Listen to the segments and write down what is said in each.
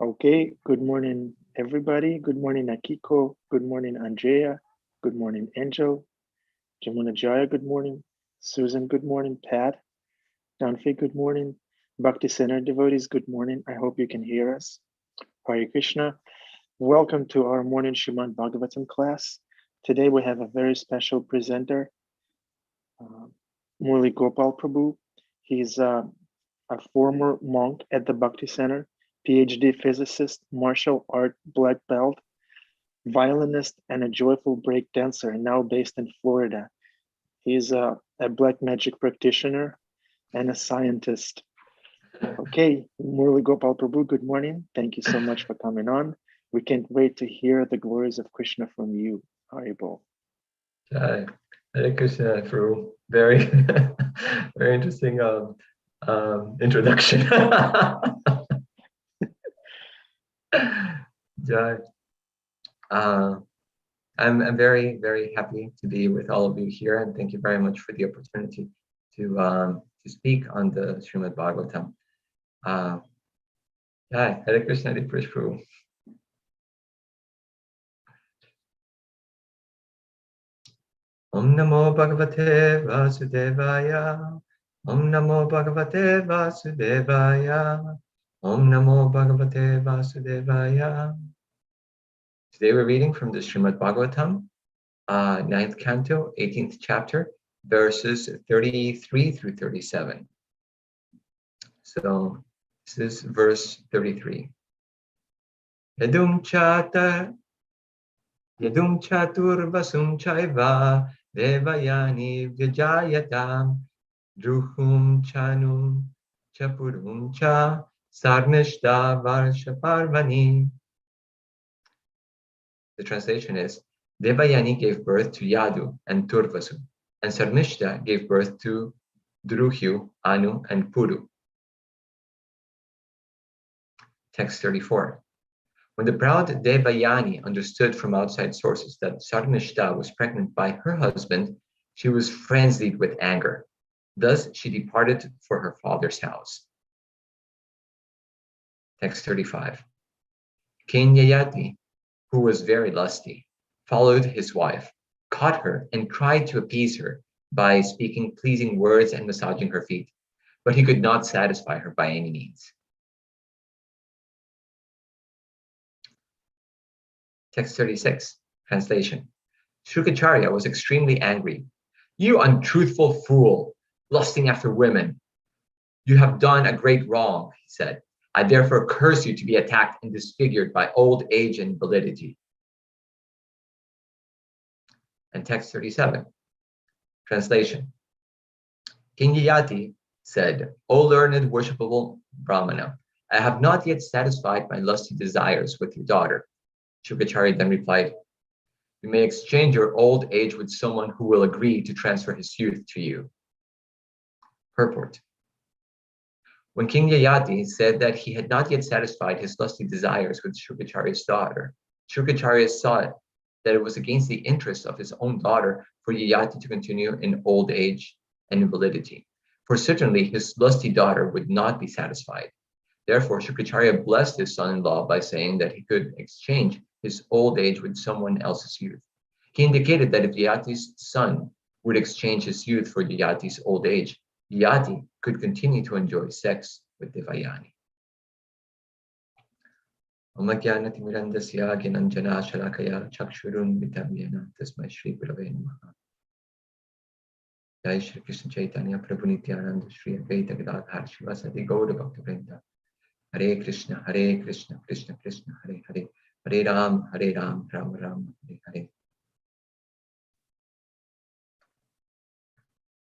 Okay, good morning, everybody. Good morning, Akiko. Good morning, Andrea. Good morning, Angel. Jamuna Jaya, good morning. Susan, good morning. Pat, Danfi, good morning. Bhakti Center devotees, good morning. I hope you can hear us. Hare Krishna. Welcome to our morning Srimad Bhagavatam class. Today we have a very special presenter, Murali Gopal Prabhu. He's a former monk at the Bhakti Center, PhD physicist, martial art black belt, violinist, and a joyful break dancer, now based in Florida. He's a black magic practitioner and a scientist. Okay, Murali Gopal Prabhu, good morning. Thank you so much for coming on. We can't wait to hear the glories of Krishna from you, Haribol. Hi, Hare Krishna, Prabhu. Very, very interesting introduction. Jai. I'm very, very happy to be with all of you here, and thank you very much for the opportunity to speak on the Srimad Bhagavatam. Jai, Hare Krishna, Hare Krishna, Prabhu. Om Namo Bhagavate Vasudevaya. Om Namo Bhagavate Vasudevaya. Om Namo Bhagavate Vasudevaya. Today we're reading from the Srimad Bhagavatam, 9th canto, 18th chapter, verses 33 through 37. So this is verse 33. Yadum chatur vasum chaiva devayani vyajayatam druhum chanum chapurum cha sarnishta varsha parvani. The translation is, Devayani gave birth to Yadu and Turvasu, and Sarnishta gave birth to Druhyu, Anu, and Puru. Text 34. When the proud Devayani understood from outside sources that Sarnishta was pregnant by her husband, she was frenzied with anger. Thus, she departed for her father's house. Text 35. King Yayati, who was very lusty, followed his wife, caught her, and tried to appease her by speaking pleasing words and massaging her feet, but he could not satisfy her by any means. Text 36, translation. Shukacharya was extremely angry. You untruthful fool, lusting after women. You have done a great wrong, he said. I therefore curse you to be attacked and disfigured by old age and invalidity. And text 37, translation. King Yayati said, O learned worshipable Brahmana, I have not yet satisfied my lusty desires with your daughter. Shukacharya then replied, you may exchange your old age with someone who will agree to transfer his youth to you. Purport. When King Yayati said that he had not yet satisfied his lusty desires with Shukacharya's daughter, Shukacharya saw that it was against the interests of his own daughter for Yayati to continue in old age and invalidity, for certainly his lusty daughter would not be satisfied. Therefore, Shukacharya blessed his son-in-law by saying that he could exchange his old age with someone else's youth. He indicated that if Yayati's son would exchange his youth for Yayati's old age, Yayati could continue to enjoy sex with Devayani. Om Jnana Timirandasya Gyananjana Shalakaya Chakshurun Vitamyana Tasmai Shri Gurave Namaha. Jai Shri Krishna Chaitanya Prabhu Nityananda Shri Advaita Gadadhar Shivasati Gaura Bhakta Hare Krishna, Krishna Krishna, Hare Hare, Hare Ram, Ram Ram, Hare Hare.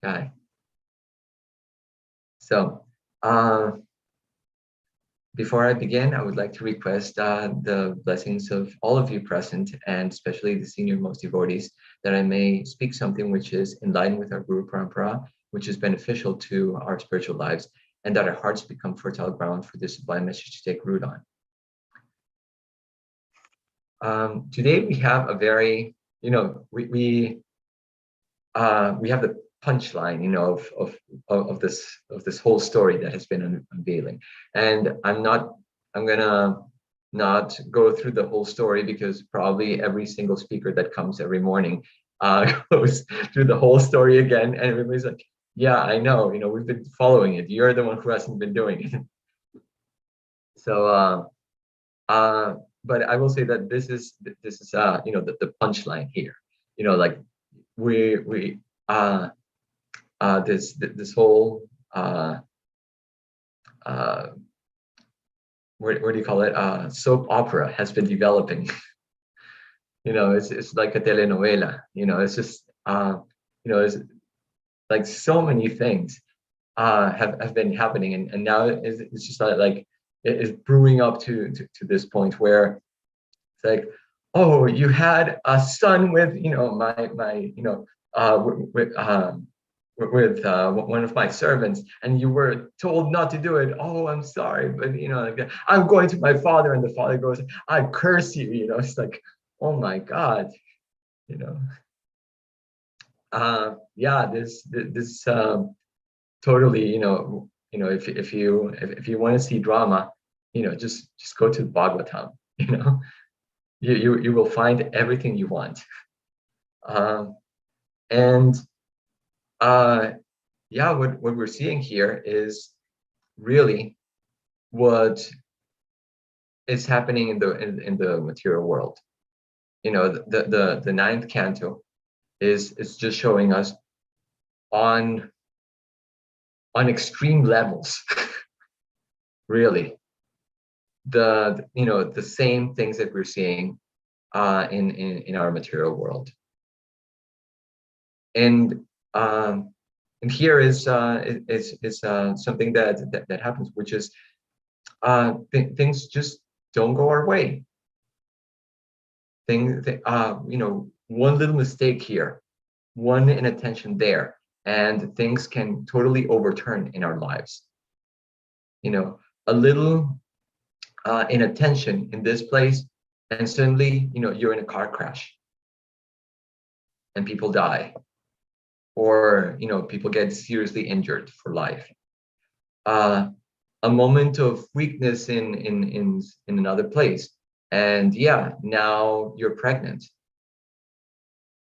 Okay. So, before I begin, I would like to request the blessings of all of you present, and especially the senior most devotees, that I may speak something which is in line with our Guru Parampara, which is beneficial to our spiritual lives, and that our hearts become fertile ground for this sublime message to take root on. Today we have a very, we have the punchline, of this whole story that has been unveiling, and I'm gonna not go through the whole story, because probably every single speaker that comes every morning goes through the whole story again, and everybody's like, yeah, I know, we've been following it. You're the one who hasn't been doing it. So, but I will say that this is the punchline here. Like we this whole where do you call it, soap opera has been developing. It's like a telenovela. It's just it's like so many things have been happening, and now it's just like it is brewing up to this point where it's like, oh, you had a son with with one of my servants, and you were told not to do it. Oh, I'm sorry, but like, I'm going to my father, and the father goes, I curse you. It's like, oh my God, you know. Yeah, this totally, if you want to see drama, just go to Bhagavatam. You will find everything you want. And yeah, what we're seeing here is really what is happening in the material world. The ninth canto is just showing us on extreme levels, really, the same things that we're seeing in our material world. And here is something that happens, which is things just don't go our way. One little mistake here, one inattention there, and things can totally overturn in our lives. A little inattention in this place, and suddenly, you're in a car crash, and people die, or people get seriously injured for life. A moment of weakness in another place, and yeah, now you're pregnant,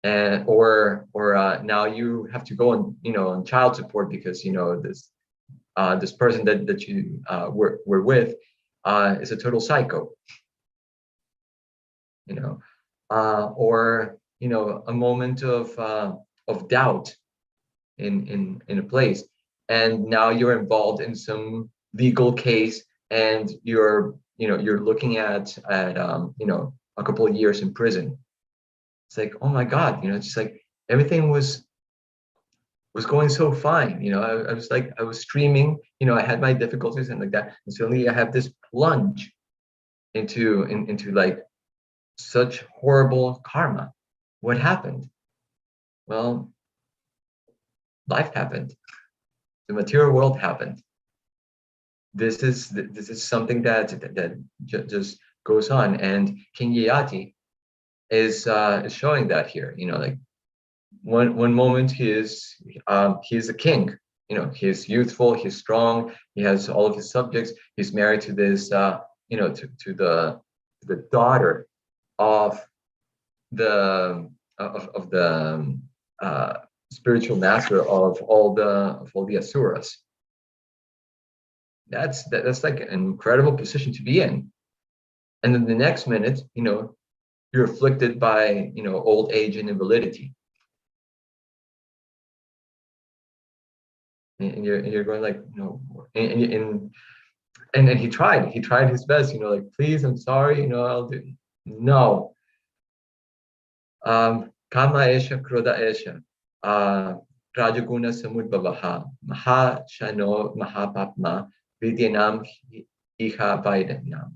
and or now you have to go on child support because this person that you were with is a total psycho. Or a moment of doubt in a place, and now you're involved in some legal case, and you're looking at a couple of years in prison. It's like, oh my God, it's just like everything was going so fine. I was streaming, I had my difficulties and like that, and suddenly I have this plunge into like such horrible karma. What happened? Well, life happened. The material world happened. This is something that just goes on, and King Yayati is showing that here. Like one moment he is a king. He's youthful, he's strong, he has all of his subjects. He's married to this to the daughter of the spiritual master of all the asuras. That's like an incredible position to be in. And then the next minute, you're afflicted by old age and invalidity, and you're going like, and he tried his best, like, please, I'm sorry, I'll do. No. Kama esha kroda esha rajaguna samudbhavaha maha shano mahapapma vidyanam iha vaidanam.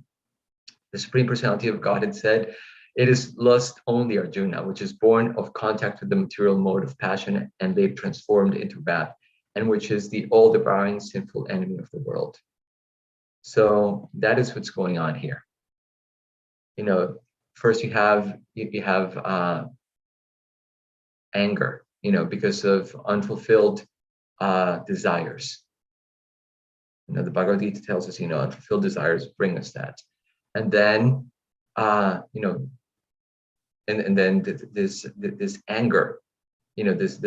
The Supreme Personality of Godhead said, it is lust only, Arjuna, which is born of contact with the material mode of passion and later transformed into wrath, and which is the all-devouring sinful enemy of the world. So that is what's going on here. First you have anger, because of unfulfilled desires. The Bhagavad Gita tells us, unfulfilled desires bring us that. and then and then this anger, this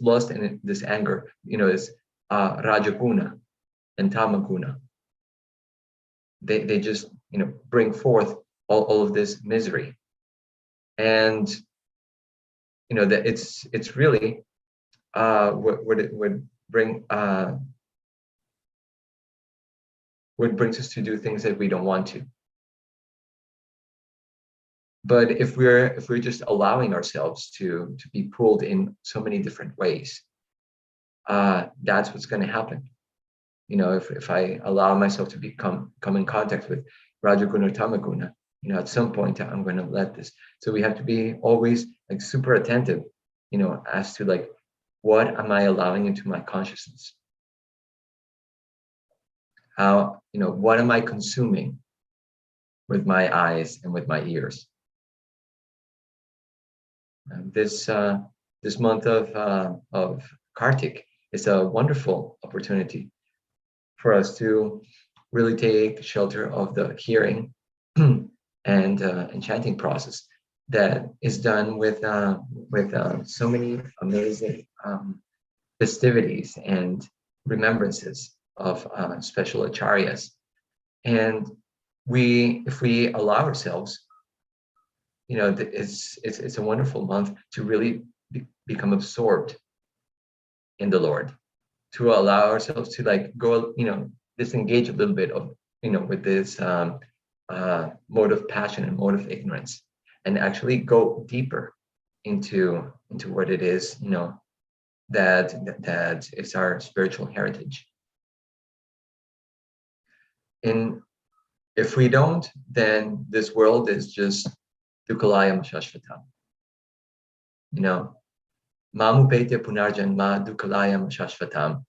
lust and this anger, is rajaguna and tamaguna. They just bring forth all of this misery, and that it's really what it would bring what brings us to do things that we don't want to. But if we're just allowing ourselves to be pulled in so many different ways, that's what's going to happen. If I allow myself to come in contact with Rajaguna or Tamaguna, at some point I'm going to let this. So we have to be always like super attentive, as to like, what am I allowing into my consciousness? How, what am I consuming with my eyes and with my ears? This month of Kartik is a wonderful opportunity for us to really take shelter of the hearing and chanting process that is done with so many amazing festivities and remembrances of special acharyas. And if we allow ourselves, it's a wonderful month to really become absorbed in the Lord, to allow ourselves to like go, disengage a little bit of, with this mode of passion and mode of ignorance, and actually go deeper into what it is, that is our spiritual heritage. And if we don't, then this world is just dukkhalayam shashvatam. Mamupete punarjanma dukkhalayam shashvatam.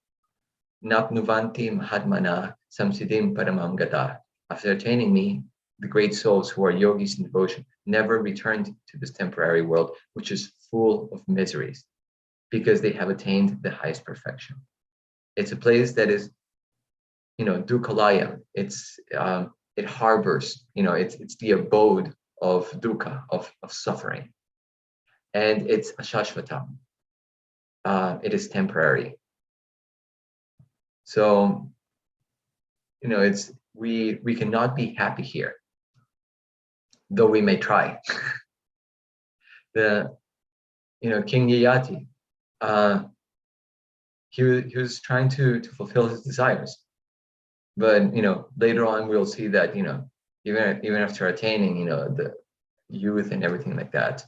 Napnuvanti mahatmana samsiddhim paramam gata. After attaining me, the great souls who are yogis in devotion never returned to this temporary world, which is full of miseries, because they have attained the highest perfection. It's a place that is, dukkhalayam. It harbors, it's the abode of dukkha, of suffering, and it's ashashvatam. It is temporary. So, it's we cannot be happy here, though we may try. King Yayati, he was trying to fulfill his desires, but later on we'll see that even after attaining the youth and everything like that,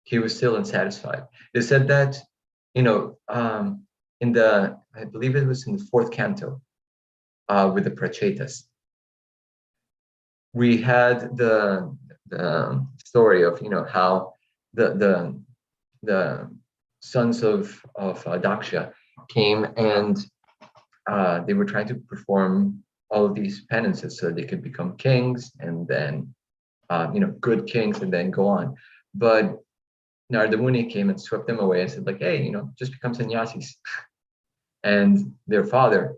he was still unsatisfied. They said that I believe it was in the 4th canto, with the Prachetas, we had the story of how the sons of Daksha came, and they were trying to perform all of these penances so they could become kings, and then good kings, and then go on. But Narada Muni came and swept them away and said, like, hey, just become sannyasis. And their father,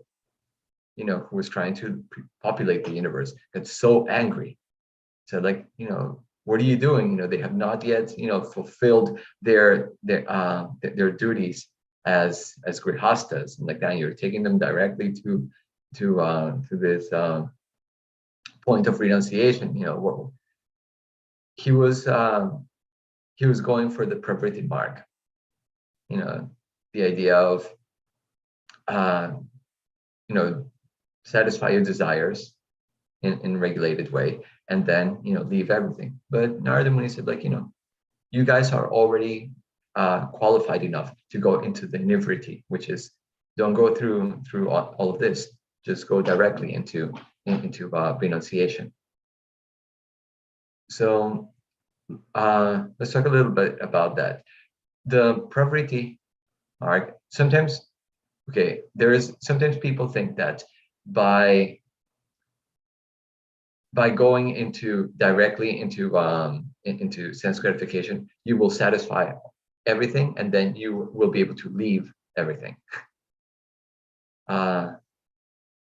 who was trying to populate the universe, got so angry. Said, like, what are you doing? They have not yet, fulfilled their duties as grihastas, and like that. You're taking them directly to this point of renunciation. He was going for the pravritti marg. The idea of satisfy your desires in a regulated way, and then leave everything. But Narada Muni said, like, you guys are already qualified enough to go into the nivriti, which is, don't go through all of this, just go directly into renunciation. So let's talk a little bit about that. The pravritti marg, sometimes people think that by going directly into sense gratification, you will satisfy everything, and then you will be able to leave everything.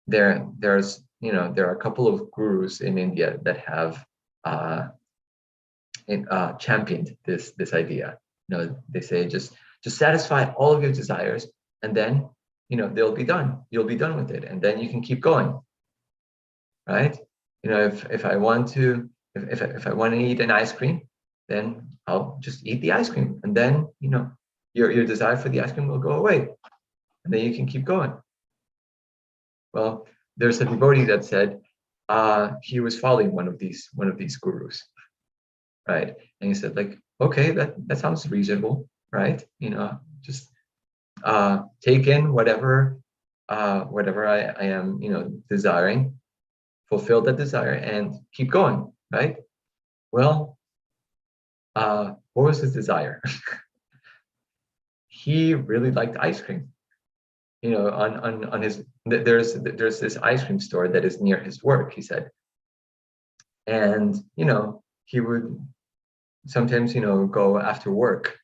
There's there are a couple of gurus in India that have championed this idea. They say just satisfy all of your desires, and then they'll be done. You'll be done with it, and then you can keep going. Right? If I want to eat an ice cream, then I'll just eat the ice cream, and then your desire for the ice cream will go away, and then you can keep going. Well, there's a devotee that said he was following one of these gurus, right? And he said, like, okay, that sounds reasonable, right? Just take in whatever I am desiring, fulfill that desire, and keep going, right? Well, what was his desire? He really liked ice cream. On his there's this ice cream store that is near his work, he said. And he would sometimes go after work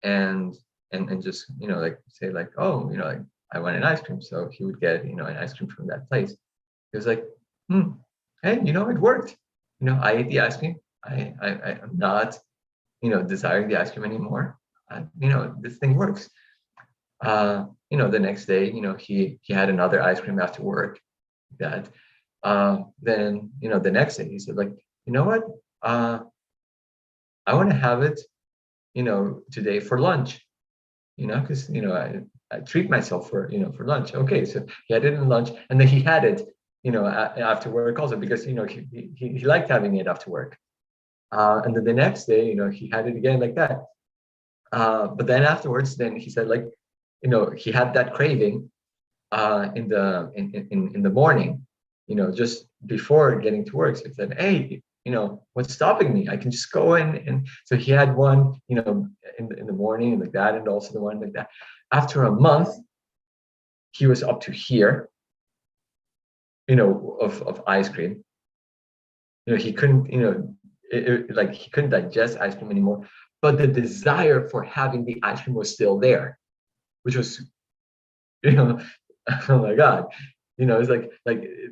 and just like say like, oh, like I want an ice cream. So he would get an ice cream from that place. He was like, hey, it worked. I ate the ice cream. I'm not desiring the ice cream anymore. This thing works. The next day, he had another ice cream after work. Then the next day he said, like, you know what? I want to have it, today for lunch, because I treat myself for lunch. Okay, so he had it in lunch, and then he had it, after work also, because he liked having it after work. And then the next day, he had it again like that. But then afterwards, then he said, like, he had that craving in the morning, just before getting to work. So he said, hey, what's stopping me? I can just go in. And so he had one, in the morning like that, and also the one like that. After a month, he was up to here, of ice cream. He couldn't, he couldn't digest ice cream anymore. But the desire for having the ice cream was still there, which was, oh my God, it's like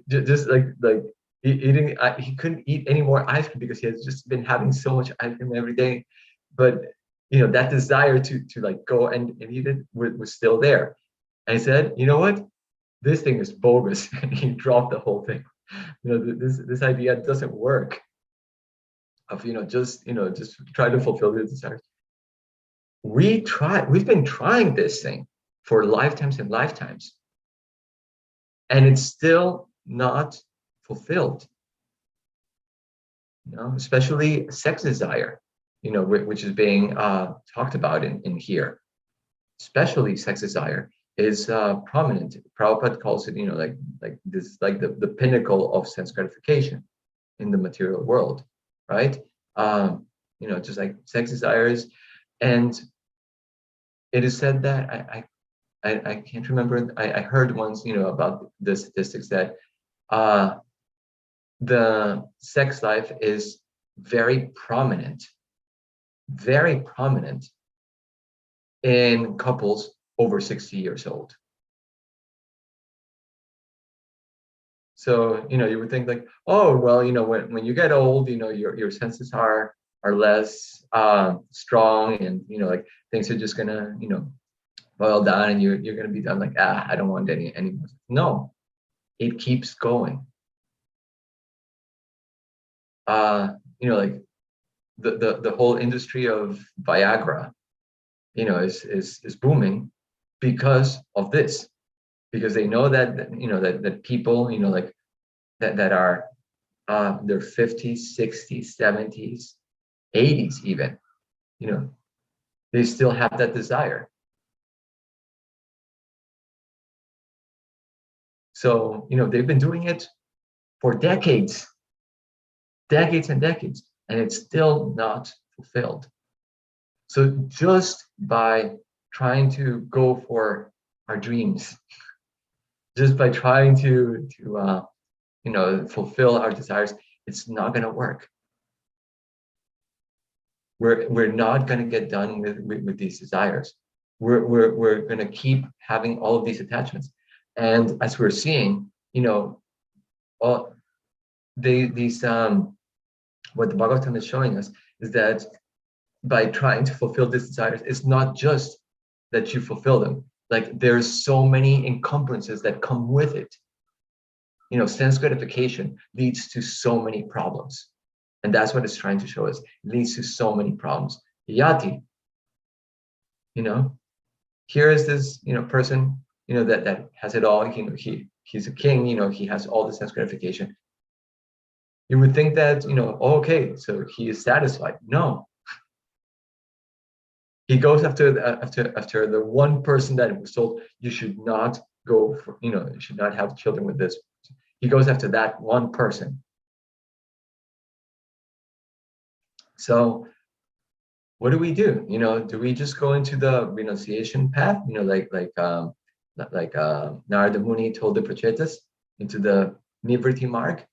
just like eating. He couldn't eat any more ice cream because he has just been having so much ice cream every day. But that desire to like go and eat it was still there. And he said, you know what, this thing is bogus, and he dropped the whole thing. This idea doesn't work. Of just try to fulfill the desires. We've been trying this thing for lifetimes and lifetimes, and it's still not fulfilled. Especially sex desire, which is being talked about in here. Especially sex desire is prominent. Prabhupada calls it, like this, like the pinnacle of sense gratification in the material world, right? Just like sex desires. And it is said that I can't remember. I heard once, about the statistics that the sex life is very prominent in couples over 60 years old. So, you would think like, oh, well, when you get old, your senses are less strong, and, like things are just gonna, boil down, and you're gonna be done, like, I don't want any more. No, it keeps going. Like the whole industry of Viagra, is booming because of this. Because they know that that people, like that are their 50s, 60s, 70s, 80s even, they still have that desire. So, they've been doing it for decades and decades, and it's still not fulfilled. So just by trying to go for our dreams, just by trying to fulfill our desires, it's not going to work. We're not going to get done with these desires. We're going to keep having all of these attachments. And as we're seeing, All these what the Bhagavatam is showing us is that by trying to fulfill these desires, it's not just that you fulfill them. Like there's so many encumbrances that come with it. Sense gratification leads to so many problems. And that's what it's trying to show us. It leads to so many problems. Yati, here is this, person, that has it all. He's a king, he has all the sense gratification. You would think that, okay, so he is satisfied. No. He goes after the one person that was told you should not go for, you should not have children with this. He goes after that one person. So what do we do? Do we just go into the renunciation path? Like Narada Muni told the Prachetas, into the Nivriti marg?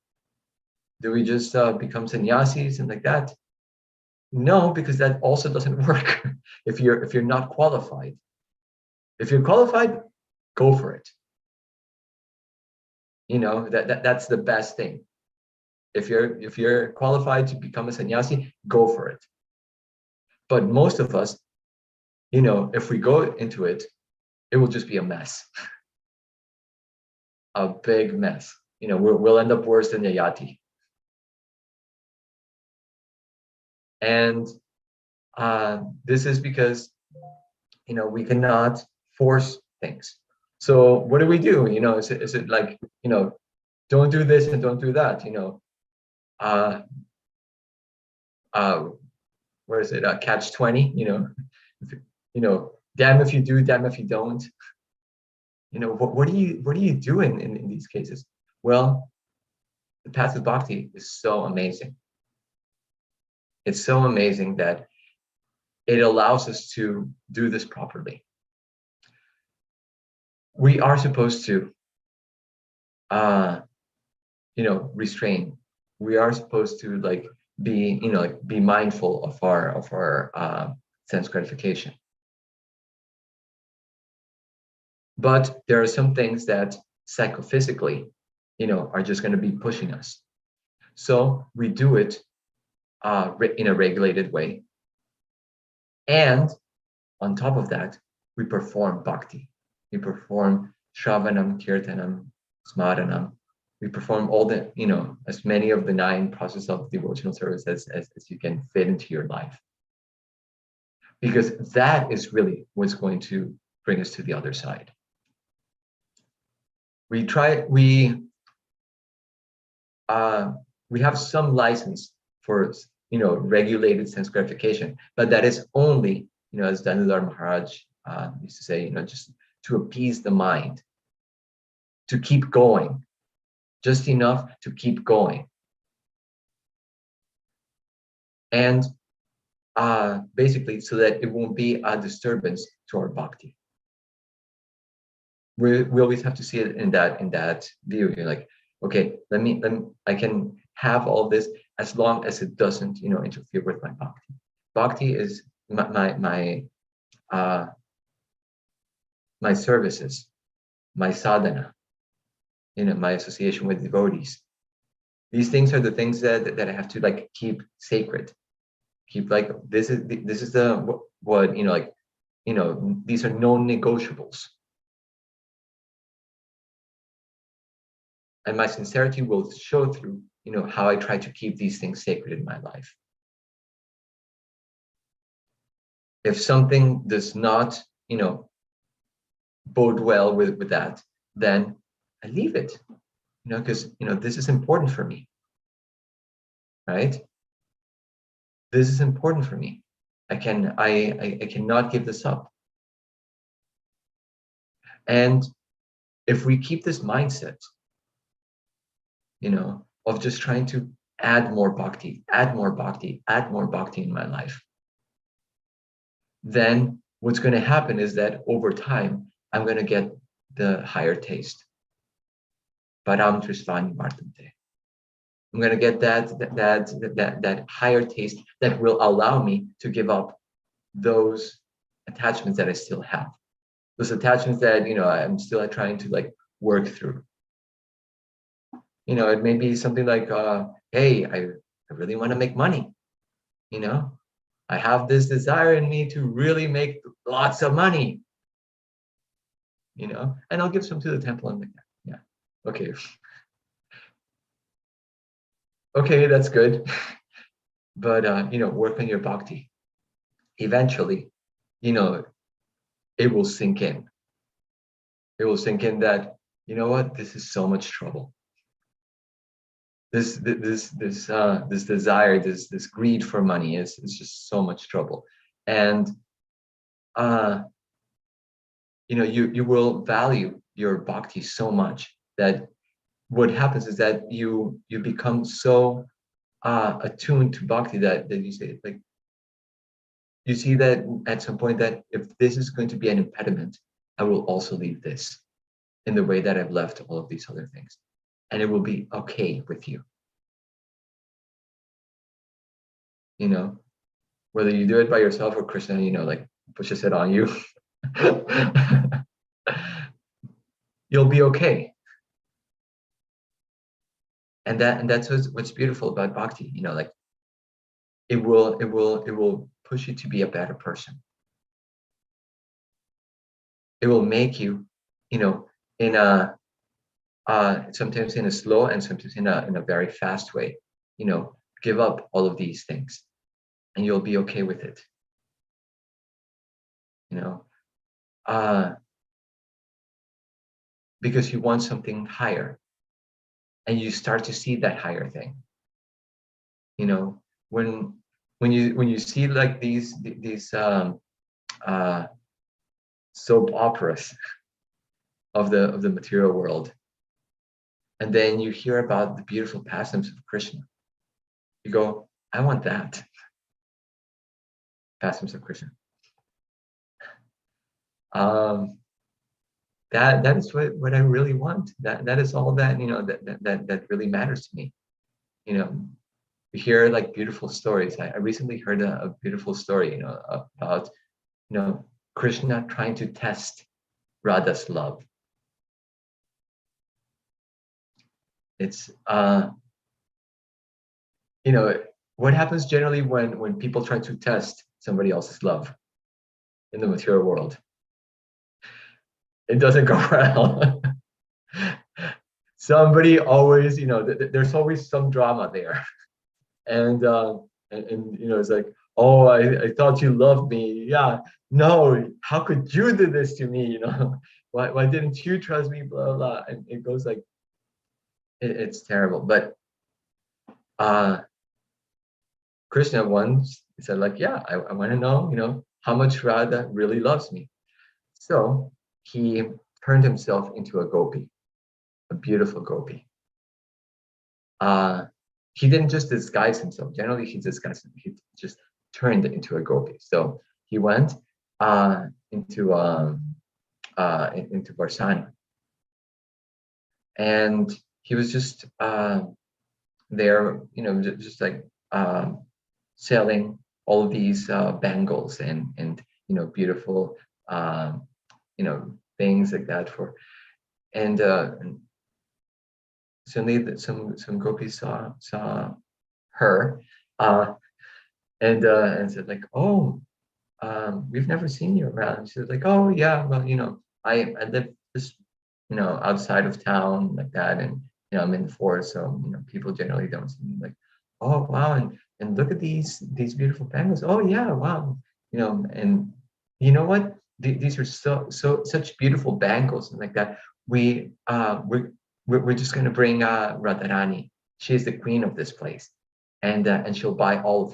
Do we just become sannyasis and like that? No, because that also doesn't work if you're not qualified. If you're qualified, go for it. That's the best thing. If you're qualified to become a sannyasi, go for it. But most of us, if we go into it, it will just be a mess. A big mess. We'll end up worse than Yayati. And this is because, we cannot force things. So what do we do? Is it like, don't do this and don't do that? Where is it? Catch 20. Damn if you do, damn if you don't. What do you do in these cases? Well, the path of bhakti is so amazing. It's so amazing that it allows us to do this properly. We are supposed to, restrain. We are supposed to be mindful of our sense gratification. But there are some things that psychophysically, are just going to be pushing us. So we do it in a regulated way. And on top of that, we perform bhakti. We perform shravanam, kirtanam, smaranam. We perform all the, as many of the 9 processes of devotional service as you can fit into your life. Because that is really what's going to bring us to the other side. We have some license for, regulated sense gratification, but that is only, as Danudar Maharaj used to say, just to appease the mind, to keep going, just enough to keep going. And basically so that it won't be a disturbance to our bhakti. We always have to see it in that view. You're like, okay, I can have all this as long as it doesn't, interfere with my bhakti. Bhakti is my services, my sadhana, my association with devotees. These things are the things that I have to keep sacred. Keep this is the what these are non-negotiables. And my sincerity will show through, how I try to keep these things sacred in my life. If something does not, bode well with that, then I leave it, because, this is important for me, right? This is important for me. I cannot give this up. And if we keep this mindset, of just trying to add more bhakti in my life, then what's going to happen is that over time, I'm going to get the higher taste. Param Trisvani Martante. I'm going to get that higher taste that will allow me to give up those attachments that I still have. Those attachments that, I'm still trying to work through. It may be something like, hey, I really want to make money. I have this desire in me to really make lots of money. And I'll give some to the temple and like that. Yeah. Okay. Okay, that's good. But work on your bhakti. Eventually, it will sink in. It will sink in that, this is so much trouble. This desire, this greed for money is just so much trouble. And you will value your bhakti so much that what happens is that you become so attuned to bhakti that you say, like, you see that at some point that if this is going to be an impediment, I will also leave this in the way that I've left all of these other things. And it will be okay with you. Whether you do it by yourself or Krishna, like pushes it on you, you'll be okay. And that's what's beautiful about bhakti, like it will push you to be a better person. It will make you, in a sometimes in a slow and sometimes in a very fast way, give up all of these things, and you'll be okay with it. Because you want something higher, and you start to see that higher thing. When you see like these soap operas of the material world, and then you hear about the beautiful pastimes of Krishna, you go, I want that. Pastimes of Krishna. That is what I really want. That is all that that really matters to me. We hear like beautiful stories. I recently heard a beautiful story, about Krishna trying to test Radha's love. It's what happens generally when people try to test somebody else's love in the material world. It doesn't go well. Somebody always, there's always some drama there. And it's like, oh, I thought you loved me. Yeah, no, how could you do this to me? Why didn't you trust me? Blah, blah, blah. And it goes like, it's terrible. But Krishna once said, like, yeah, I want to know, how much Radha really loves me. So he turned himself into a gopi, a beautiful gopi. He didn't just disguise himself. Generally, he just turned into a gopi. So he went into Varsana, and he was just there, just like selling all of these bangles and beautiful things like that and suddenly some gopis saw her and said like, oh, we've never seen you around. She was like, oh yeah, well, I live just outside of town like that, and I'm in the forest, so people generally don't see me. Like, oh wow, and look at these beautiful bangles. Oh yeah, wow, and you know what? These are such beautiful bangles and like that. We're just gonna bring Radharani. She is the queen of this place, and she'll buy all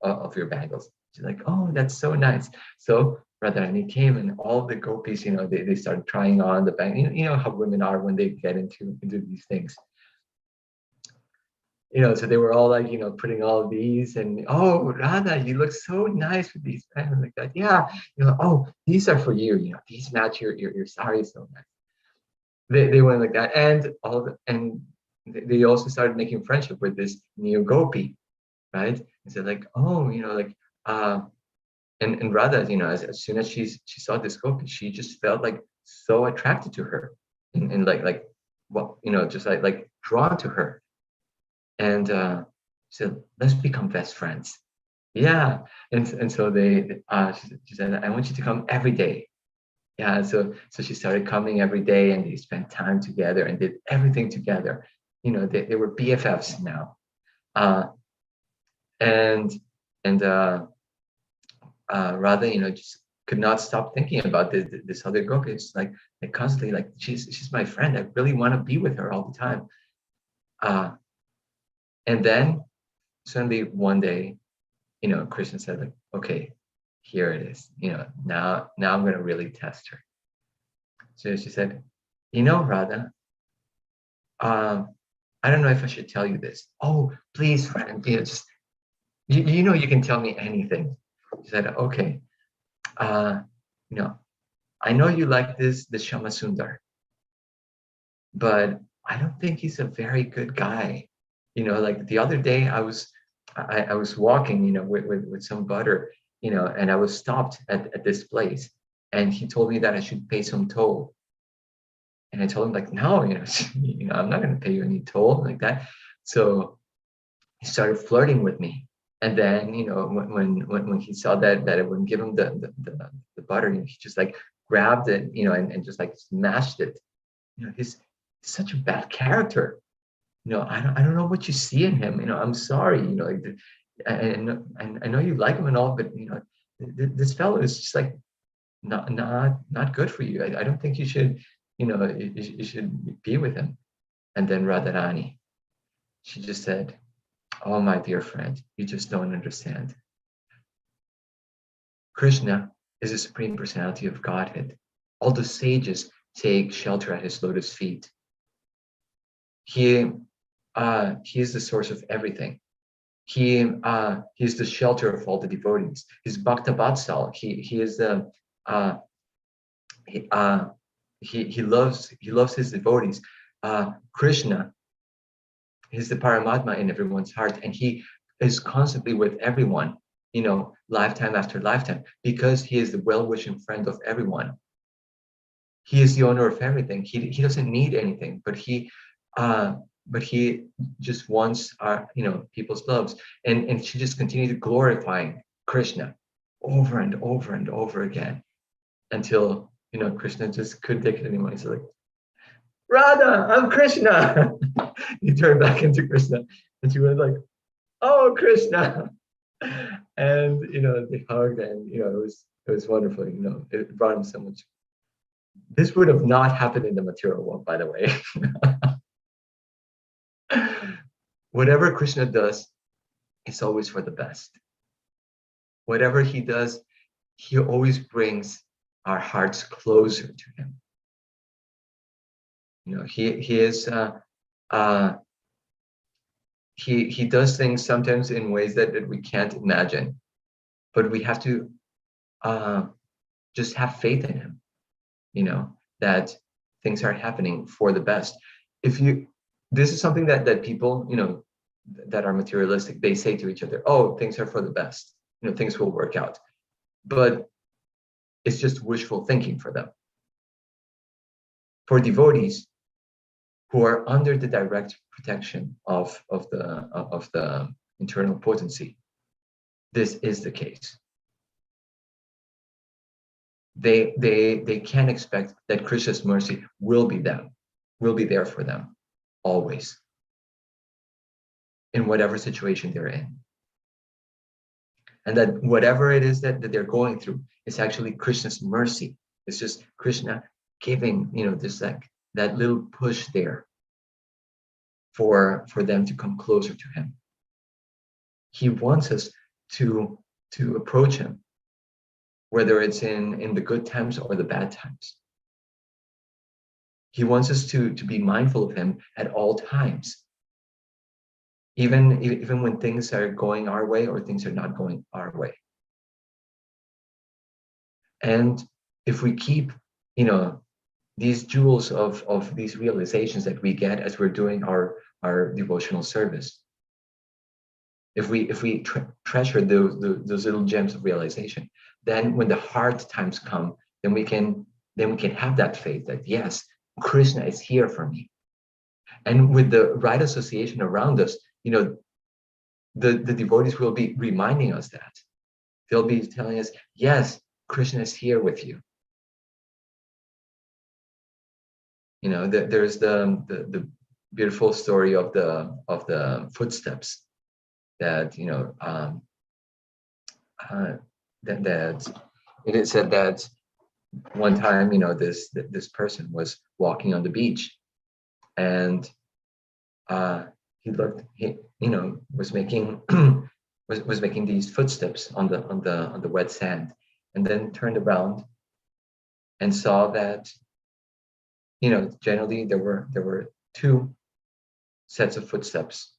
of your bangles. She's like, oh, that's so nice. So Radharani came, and all the gopis, they started trying on the bangle. You know how women are when they get into these things. So they were all like, putting all of these, and oh, Radha, you look so nice with these bangles like that. Yeah, oh, these are for you. These match your sari so nice. They went like that, and they also started making friendship with this new gopi, right? And said like, oh, and Radha, as soon as she saw this gopi, she just felt like so attracted to her, and like well, just like drawn to her. And she said, let's become best friends. Yeah. And so she said, I want you to come every day. Yeah. So she started coming every day, and they spent time together and did everything together. They were BFFs now. And Radha, just could not stop thinking about this other girl. It's like constantly, like, she's my friend. I really want to be with her all the time. And then suddenly one day, Krishna said, like, okay, here it is. Now I'm going to really test her. So she said, Radha, I don't know if I should tell you this. Oh, please, friend, just you can tell me anything. She said, okay. I know you like this Shama Sundar, but I don't think he's a very good guy. Like the other day I was walking, with some butter, and I was stopped at this place, and he told me that I should pay some toll. And I told him, like, no, I'm not going to pay you any toll like that. So he started flirting with me. And then, when he saw that I wouldn't give him the butter, he just like grabbed it, and just like smashed it. He's such a bad character. I don't know what you see in him. I'm sorry. I know you like him and all, but this fellow is just like not good for you. I don't think you should, you should be with him. And then Radharani, she just said, oh, my dear friend, you just don't understand. Krishna is the Supreme Personality of Godhead. All the sages take shelter at his lotus feet. He is the source of everything. He is the shelter of all the devotees. He's Bhakta Vatsal. He is the he loves his devotees. Krishna, he's the Paramatma in everyone's heart, and he is constantly with everyone, lifetime after lifetime, because he is the well-wishing friend of everyone. He is the owner of everything. He doesn't need anything, but he just wants our, people's loves. And she just continued glorifying Krishna over and over and over again, until, Krishna just couldn't take it anymore. He's like, Radha, I'm Krishna. He turned back into Krishna, and she was like, oh, Krishna. And they hugged, and it was wonderful. It brought him so much. This would have not happened in the material world, by the way. Whatever Krishna does is always for the best. Whatever he does, he always brings our hearts closer to him. He is he does things sometimes in ways that we can't imagine, but we have to just have faith in him, that things are happening for the best. This is something that people, that are materialistic, they say to each other, oh, things are for the best, things will work out. But it's just wishful thinking for them. For devotees who are under the direct protection of the internal potency, this is the case. They can expect that Krishna's mercy will be there for them always, in whatever situation they're in. And that whatever it is that they're going through is actually Krishna's mercy. It's just Krishna giving, this like that little push there for them to come closer to him. He wants us to approach him, whether it's in the good times or the bad times. He wants us to be mindful of him at all times, even when things are going our way or things are not going our way. And if we keep, these jewels of these realizations that we get as we're doing our devotional service, if we treasure those little gems of realization, then when the hard times come, then we can have that faith that, yes, Krishna is here for me. And with the right association around us, the devotees will be reminding us that. They'll be telling us, yes, Krishna is here with you. There's the beautiful story of the footsteps that that it is said that one time this person was walking on the beach, and was making was making these footsteps on the wet sand, and then turned around and saw that generally there were two sets of footsteps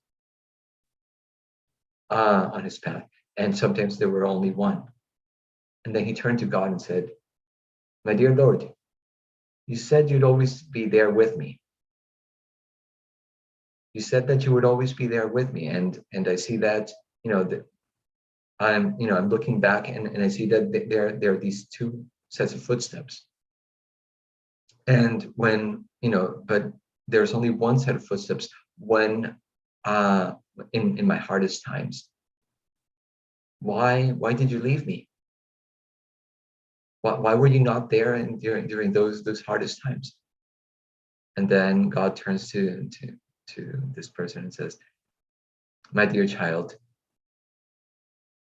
on his path, and sometimes there were only one. And then he turned to God and said, "My dear Lord, you said you'd always be there with me. You said that you would always be there with me, and I see that that I'm looking back, and I see that there are these two sets of footsteps. And when but there's only one set of footsteps when in my hardest times. Why did you leave me? Why were you not there during those hardest times?" And then God turns to this person and says, "My dear child,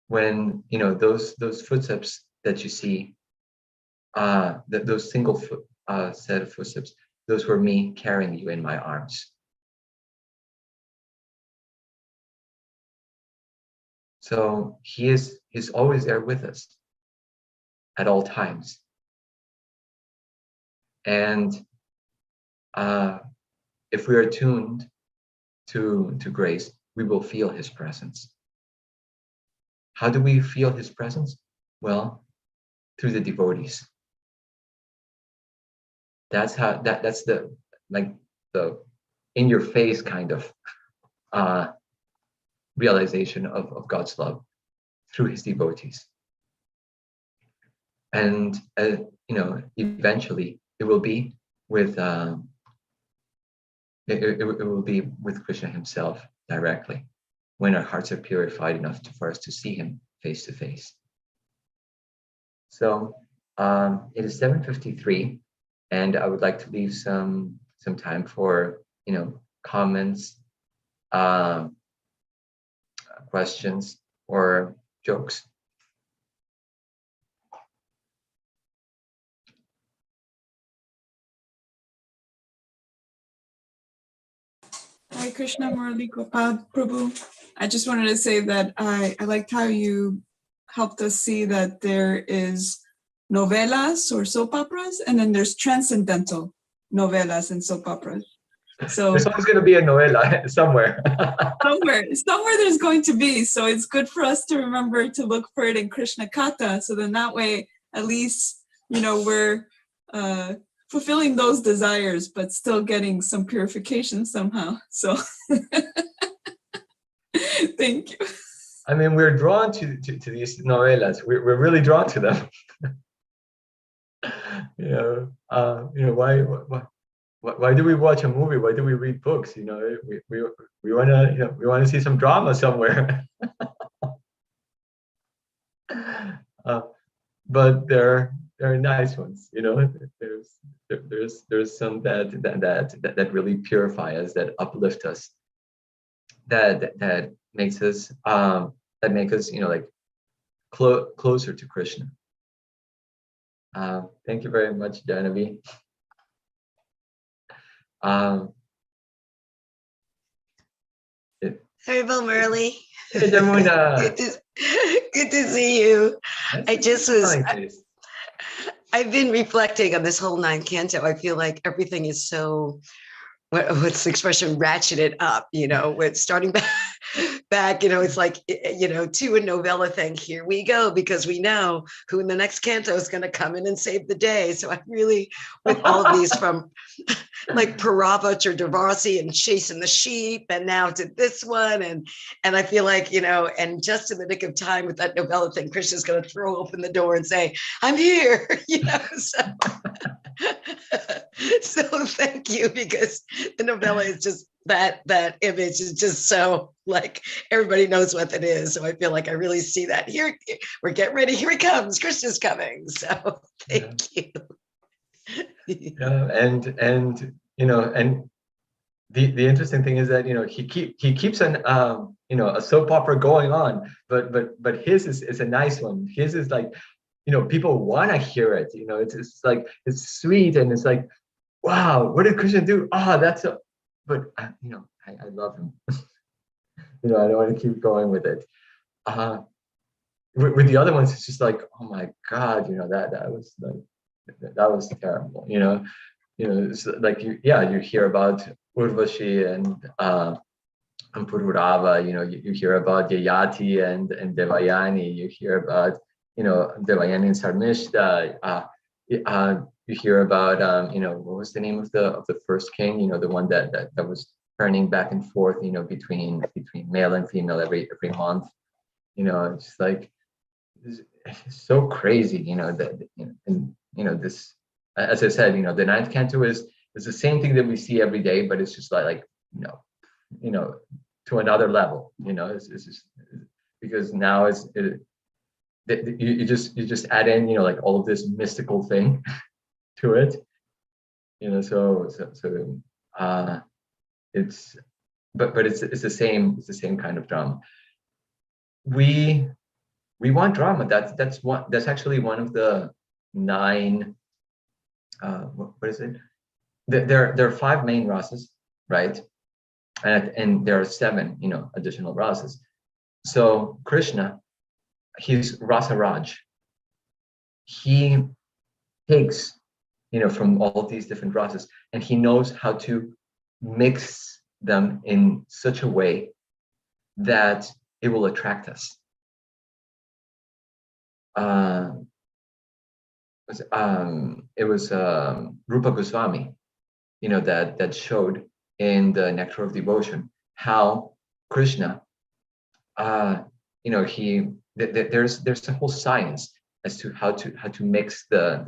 when those footsteps that you see, those single foot set of footsteps, those were me carrying you in my arms." So he's always there with us at all times. And if we are tuned to grace, we will feel his presence. How do we feel his presence? Well, through the devotees. That's the in your face kind of realization of God's love through his devotees. And eventually it will be with it will be with Krishna himself directly, when our hearts are purified enough for us to see him face to face. So it is 7:53, and I would like to leave some time for comments, questions, or jokes. Hi, Krishna, Murali, Gopal, Prabhu. I just wanted to say that I liked how you helped us see that there is novelas or soap operas, and then there's transcendental novelas and soap operas. So there's always going to be a novela somewhere. somewhere there's going to be. So it's good for us to remember to look for it in Krishna Katha. So then that way, at least, we're fulfilling those desires, but still getting some purification somehow. So thank you. I mean, we're drawn to these novelas. We're really drawn to them. Why do we watch a movie? Why do we read books? We want to see some drama somewhere. But there are nice ones. There's some that really purify us, that uplift us, that makes us closer to Krishna. Thank you very much, Janavi. Haribol, Murali. Hey, Jamuna. Good to see you. Nice. I've been reflecting on this whole 9th canto. I feel like everything is so, what's the expression, ratcheted up, with starting back, it's like, to a novella thing. Here we go, because we know who in the next canto is going to come in and save the day. So I really, with all of these from like Paravat or Devasi and Chasing the Sheep, and now to this one. And I feel like, and just in the nick of time with that novella thing, Krishna's going to throw open the door and say, "I'm here," so So thank you, because the novella is just that image is just so like everybody knows what it is. So I feel like I really see that here. We're getting ready. Here he comes. Krishna's coming. So thank you. And the interesting thing is that he keeps an a soap opera going on, but his is a nice one. His is like, people want to hear it. It's like, it's sweet, and it's like, wow, what did Krishna do? That's a, but I love him. I don't want to keep going with it. With the other ones, it's just like, oh my God, that was like, that was terrible. It's like you hear about Urvashi and Pururava. You hear about Yayati and Devayani. You hear about Devayani and Sarmishta. You hear about what was the name of the first king? The one that was turning back and forth, between male and female every month. It's like, it's so crazy, this, as I said, the ninth canto is the same thing that we see every day, but it's just like to another level. It's just because now you just add in like all of this mystical thing to it. So it's but it's the same kind of drama. We want drama. That's actually one of the 9. What is it? There are 5 main rasas, right? And there are 7, additional rasas. So Krishna, he's Rasa Raj. He takes, from all of these different rasas, and he knows how to mix them in such a way that it will attract us. It was Rupa Goswami, that showed in the Nectar of Devotion how Krishna, there's a whole science as to how to mix the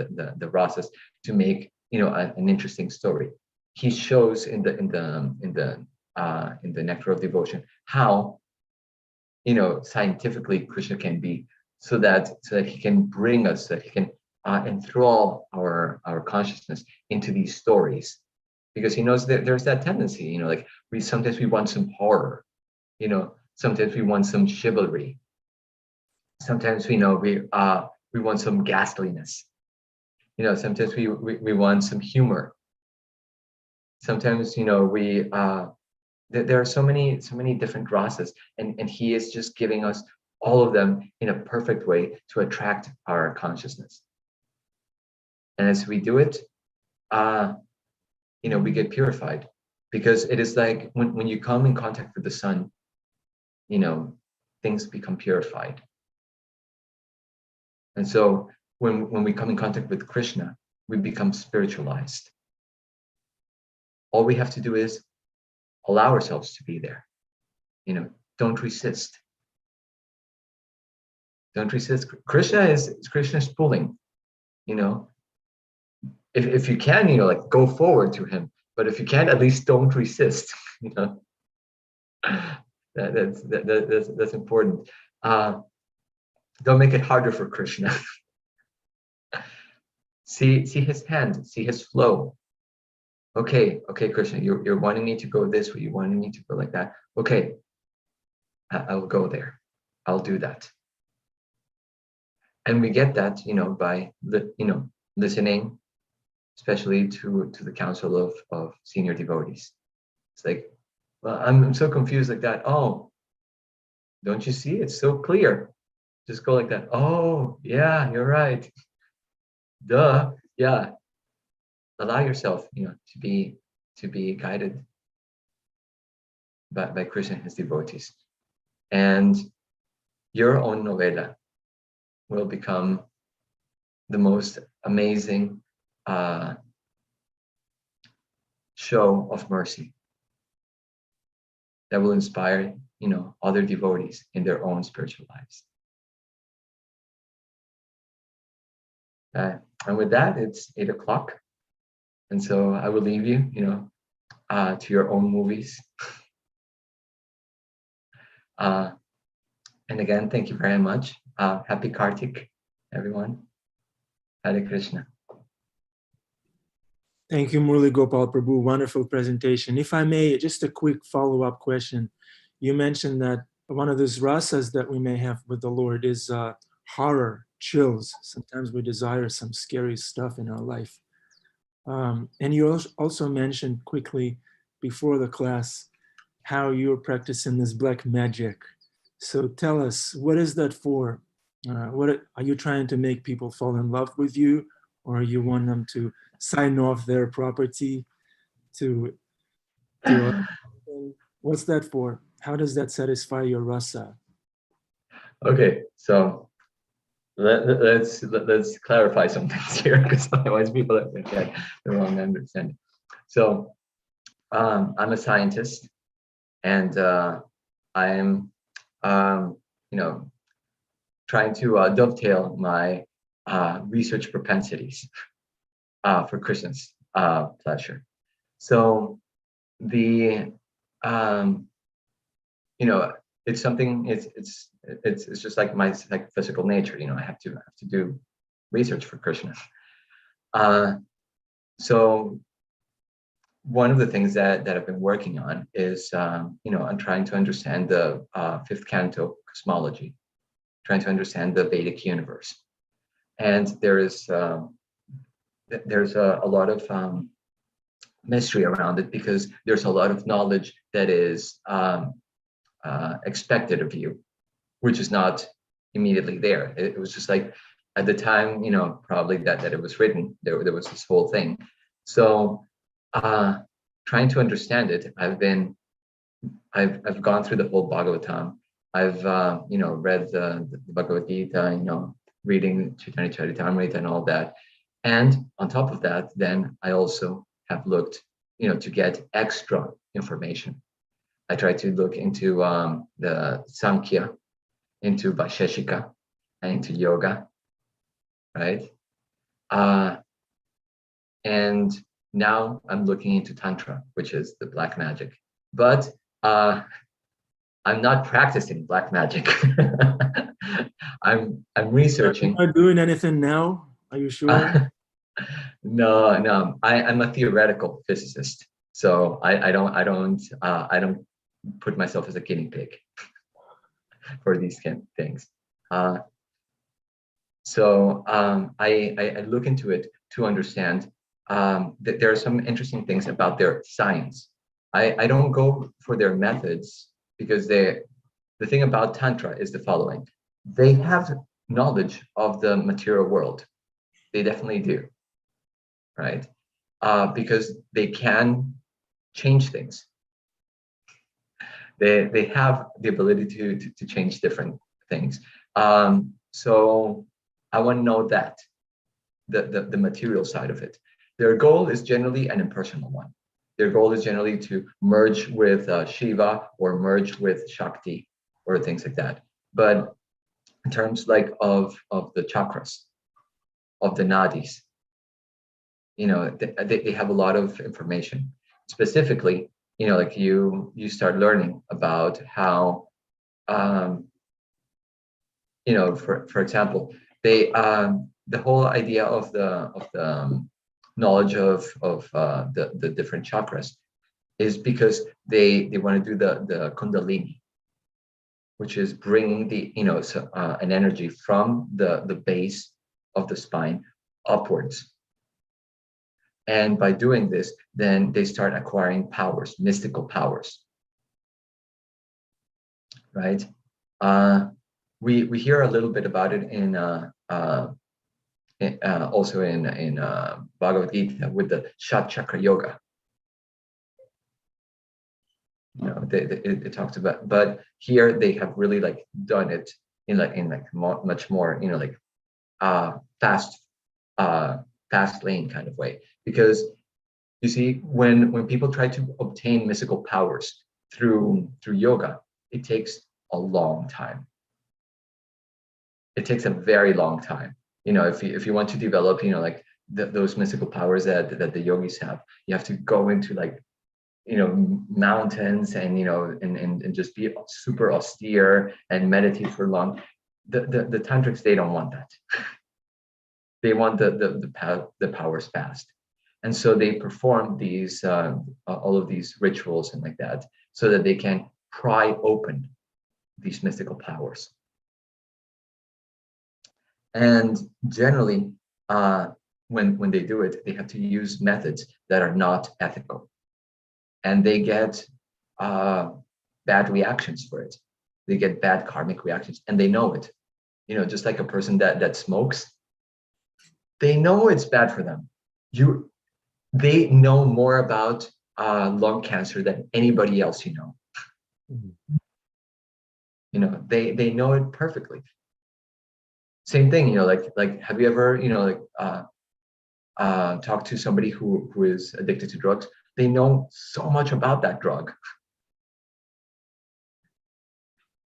rasas to make an interesting story. He shows in the Nectar of Devotion how scientifically Krishna can be, so that he can bring us, so that he can enthrall our consciousness into these stories, because he knows that there's that tendency, like sometimes we want some horror, sometimes we want some chivalry, sometimes we want some ghastliness, sometimes we want some humor, sometimes there are so many different rasas, and he is just giving us all of them in a perfect way to attract our consciousness. And as we do it, we get purified, because it is like when you come in contact with the sun, things become purified. And so when we come in contact with Krishna, we become spiritualized. All we have to do is allow ourselves to be there. Don't resist. Don't resist. Krishna is pulling. If you can, like go forward to him. But if you can't, at least don't resist. That's important. Don't make it harder for Krishna. See his hand, see his flow. Okay, Krishna, you're wanting me to go this way, you're wanting me to go like that. Okay, I'll go there. I'll do that. And we get that, by listening, especially to the counsel of senior devotees. It's like, well, I'm so confused like that. Oh, don't you see? It's so clear. Just go like that. Oh, yeah, you're right. Duh, yeah. Allow yourself, to be guided by Krishna and his devotees, and your own novella will become the most amazing show of mercy that will inspire, other devotees in their own spiritual lives. And with that, it's 8 o'clock. And so I will leave you, to your own movies. And again, thank you very much. Happy Kartik, everyone. Hare Krishna. Thank you, Murali Gopal Prabhu. Wonderful presentation. If I may, just a quick follow-up question. You mentioned that one of those rasas that we may have with the Lord is horror, chills. Sometimes we desire some scary stuff in our life. And you also mentioned quickly before the class how you're practicing this black magic. So tell us, what is that for? What are you trying to make people fall in love with you, or you want them to sign off their property to what's that for? How does that satisfy your rasa? Okay, so let's clarify some things here, because otherwise people get the wrong understanding. So I'm a scientist, and I'm trying to dovetail my research propensities for Krishna's pleasure. So the it's something. It's just like my physical nature. I have to do research for Krishna. So one of the things that I've been working on is I'm trying to understand the fifth canto cosmology, trying to understand the Vedic universe, and there's a lot of mystery around it, because there's a lot of knowledge that is expected of you, which is not immediately there. It was just like at the time, probably that it was written, there was this whole thing. So trying to understand it, I've gone through the whole Bhagavatam. I've read the Bhagavad Gita, reading Chaitanya Charitamrita and all that. And on top of that, then I also have looked, to get extra information. I try to look into the Samkhya, into Vaisheshika, and into yoga, right? And now I'm looking into Tantra, which is the black magic. But I'm not practicing black magic. I'm researching. Are you doing anything now? Are you sure? No. I'm a theoretical physicist, so I don't put myself as a guinea pig for these kind of things. So I look into it to understand that there are some interesting things about their science. I don't go for their methods, because the thing about Tantra is the following. They have knowledge of the material world. They definitely do, right? Because they can change things. They have the ability to change different things. So I want to know that the material side of it. Their goal is generally an impersonal one. Their goal is generally to merge with Shiva or merge with Shakti or things like that. But in terms of the chakras, of the nadis, they have a lot of information. Specifically, you start learning about how, for example, they the whole idea of the knowledge of the different chakras is because they want to do the Kundalini, which is bringing an energy from the base of the spine upwards. And by doing this, then they start acquiring powers, mystical powers, right? We hear a little bit about it in also in Bhagavad Gita with the Shat Chakra Yoga. It talks about, but here they have really done it in much more fast lane kind of way. Because you see, when people try to obtain mystical powers through yoga, it takes a long time. It takes a very long time. If you want to develop those mystical powers that the yogis have. You have to go into like, mountains and, and just be super austere and meditate for long. The tantrics, they don't want that. They want the powers fast. And so they perform these, all of these rituals and like that, so that they can pry open these mystical powers. And generally, when they do it, they have to use methods that are not ethical. And they get bad reactions for it. They get bad karmic reactions, and they know it. Just like a person that smokes, they know it's bad for them. They know more about lung cancer than anybody else you know. Mm-hmm. They know it perfectly. Same thing, like have you ever talked to somebody who is addicted to drugs? They know so much about that drug.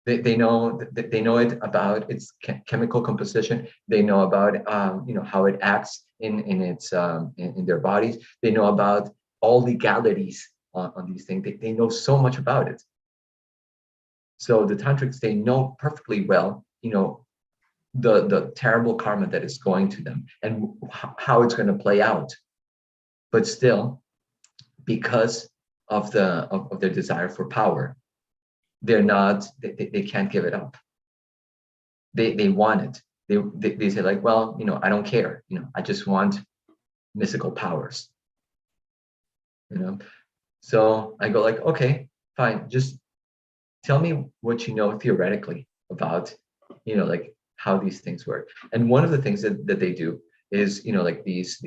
They know it about its chemical composition. They know about how it acts in its in their bodies. They know about all legalities on these things. They know so much about it. So the tantrics, they know perfectly well, the terrible karma that is going to them and how it's going to play out. But still, because of their desire for power, they can't give it up. They want it. They say like, well, I don't care. I just want mystical powers. So I go like, okay, fine. Just tell me what you know theoretically about, like how these things work. And one of the things that they do is, like these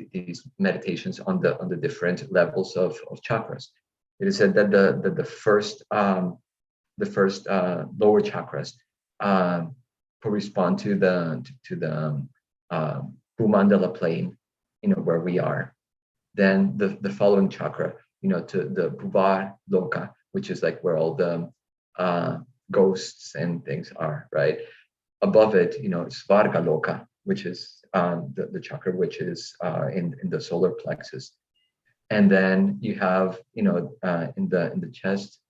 meditations on the different levels of chakras. It is said that the first lower chakras correspond to the Bhumandala plane, where we are. Then the following chakra, to the Bhuva Loka, which is like where all the ghosts and things are, right? Above it, Svarga Loka, which is the chakra which is in the solar plexus. And then you have, in the chest,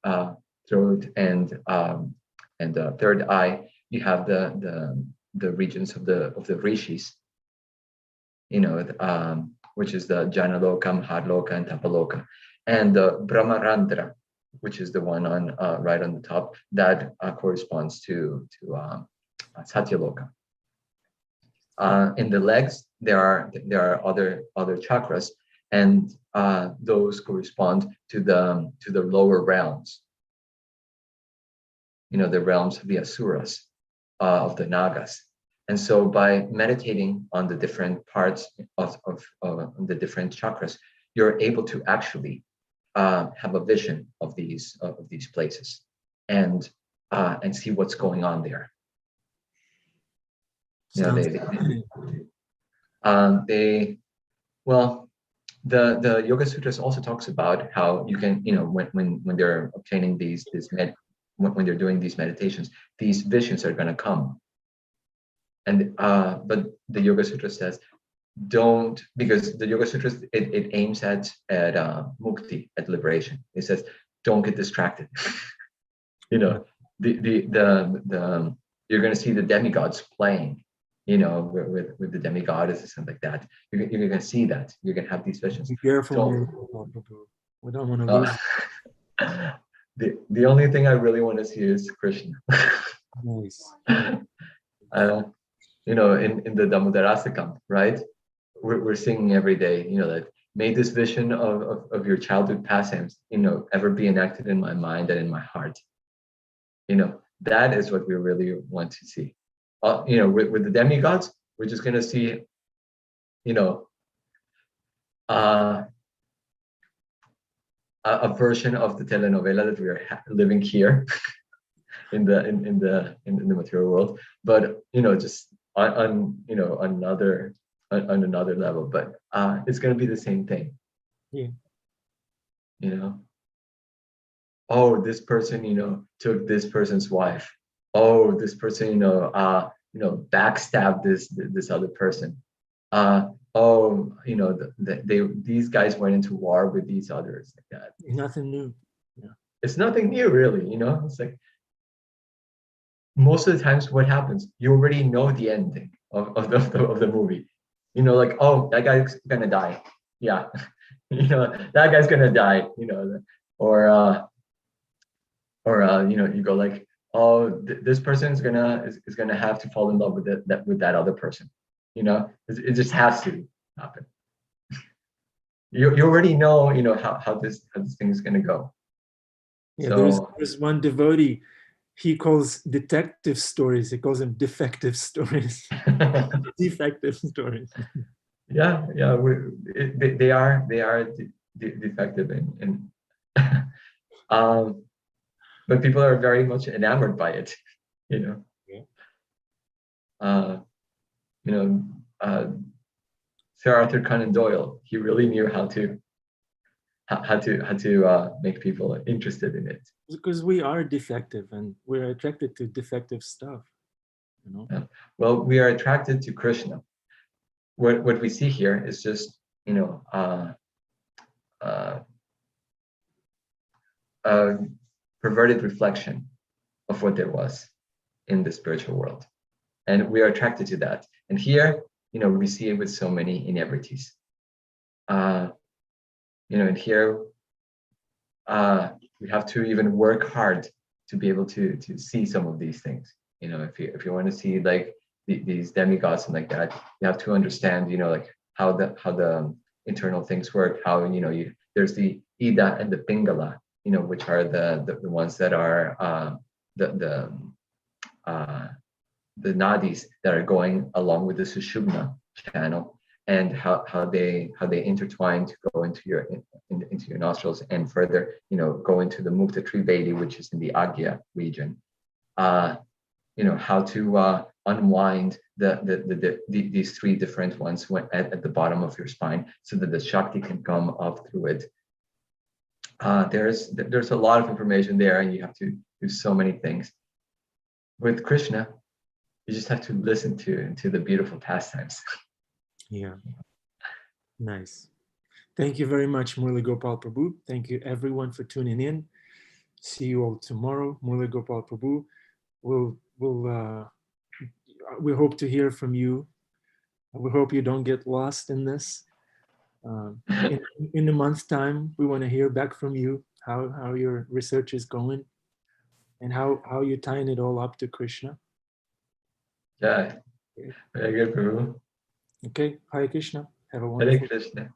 throat, and the third eye, you have the regions of the rishis, which is the Janaloka, Mahaloka, and Tapaloka, and the Brahmarandra, which is the one on right on the top, that corresponds to Satyaloka. In the legs, there are other chakras, and those correspond to the lower realms. The realms of the asuras, of the nagas. And so by meditating on the different parts of the different chakras, you're able to actually have a vision of these places and see what's going on there. The Yoga Sutras also talks about how you can, when they're obtaining when they're doing these meditations, these visions are going to come. And but the Yoga Sutra says, don't, because the Yoga Sutras, it aims at mukti, at liberation. It says, don't get distracted. You're going to see the demigods playing, with the demigoddesses and like that. You're going to see that. You're going to have these visions. Be careful. We don't want to lose. The only thing I really want to see is Krishna. Nice. In the Damodarastakam, right? We're singing every day, that may this vision of your childhood pastimes, ever be enacted in my mind and in my heart. That is what we really want to see. With the demigods, we're just going to see, a version of the telenovela that we are living here in the material world, but just on another level. But it's going to be the same thing. Yeah. Oh, this person took this person's wife. Oh, this person backstabbed this other person. oh, you know, these guys went into war with these others like that. Nothing new. It's nothing new, really. You know, it's like most of the times what happens, you already know the ending of the movie. You know, like, oh, that guy's gonna die. Yeah, you know, that guy's gonna die. You know, or you know, you go like, oh, this person is gonna have to fall in love with that other person. You know, it just has to happen. You already know, you know, how this thing is gonna go. Yeah, So there's one devotee, he calls detective stories, he calls them defective stories. Defective stories. yeah, they are defective and but people are very much enamored by it, you know. Yeah. You know, Sir Arthur Conan Doyle, he really knew how to make people interested in it. Because we are defective and we're attracted to defective stuff, you know. Yeah. Well, we are attracted to Krishna. What we see here is just, you know, a perverted reflection of what there was in the spiritual world, and we are attracted to that. And here, you know, we see it with so many inebrities. You know, and here we have to even work hard to be able to see some of these things. You know, if you want to see like these demigods and like that, you have to understand, you know, like how the internal things work. How, you know, there's the Ida and the Pingala, you know, which are the ones that are the nadis that are going along with the Sushumna channel, and how they intertwine to go into your nostrils and further, you know, go into the Mukta Trivedi, which is in the Agya region. You know, how to unwind these three different ones at the bottom of your spine, so that the Shakti can come up through it. There's a lot of information there, and you have to do so many things. With Krishna, you just have to listen to the beautiful pastimes. Yeah. Nice. Thank you very much, Murali Gopal Prabhu. Thank you everyone for tuning in. See you all tomorrow. Murali Gopal Prabhu. We hope to hear from you. We hope you don't get lost in this. In a month's time, we want to hear back from you, how your research is going and how you're tying it all up to Krishna. Yeah, very good, Prabhu. Okay, Hare Krishna. Have a Hare wonderful Krishna.